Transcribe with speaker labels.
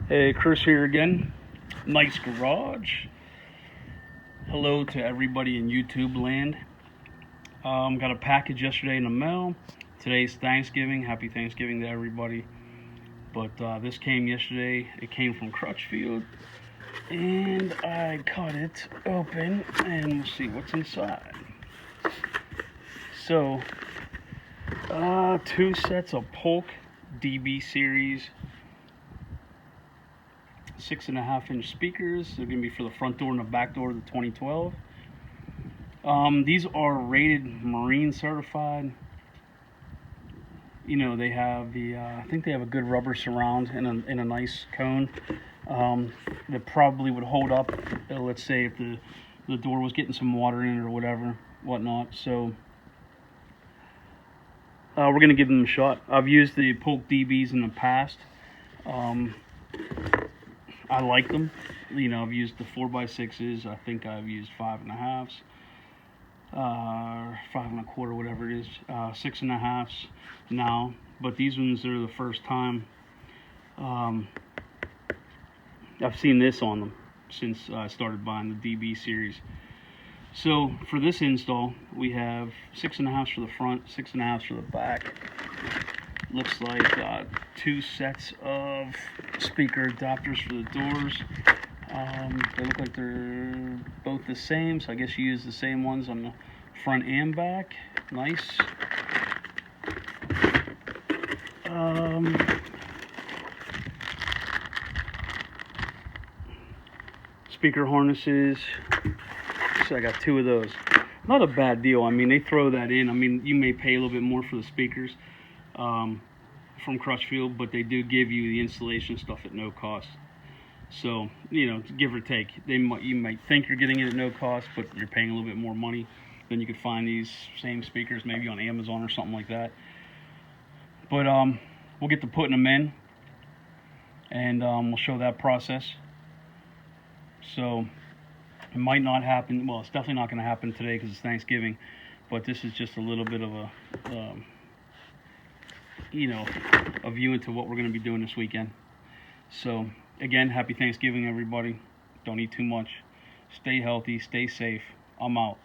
Speaker 1: Hey, Chris here again. Nice garage. Hello to everybody in YouTube land. Got a package yesterday in the mail. Today's Thanksgiving. Happy Thanksgiving to everybody. But this came yesterday. It came from Crutchfield. And I cut it open and we'll see what's inside. So, two sets of Polk DB series 6.5-inch speakers. They're going to be for the front door and the back door of the 2012. These are rated marine certified. You know, they have the I think they have a good rubber surround and a nice cone that probably would hold up, let's say if the door was getting some water in it or whatnot. So we're going to give them a shot. I've used the Polk DBs in the past. I like them. You know, I've used the 4x6s. I think I've used 5.5s, 5.25, whatever it is, 6.5s now. But these ones are the first time I've seen this on them since I started buying the DB series. So for this install, we have 6.5s for the front, 6.5s for the back. Looks like two sets of speaker adapters for the doors. They look like they're both the same, so I guess you use the same ones on the front and back. Nice. Speaker harnesses. So I got two of those. Not a bad deal. I mean, they throw that in. I mean, you may pay a little bit more for the speakers from Crutchfield, but they do give you the installation stuff at no cost. So, you know, give or take, you might think you're getting it at no cost, but you're paying a little bit more money. Then you could find these same speakers maybe on Amazon or something like that. But we'll get to putting them in, and we'll show that process. So it might not happen. Well, it's definitely not going to happen today because it's Thanksgiving. But this is just a little bit of a, a view into what we're going to be doing this weekend. So again, happy Thanksgiving, everybody. Don't eat too much. Stay healthy. Stay safe. I'm out.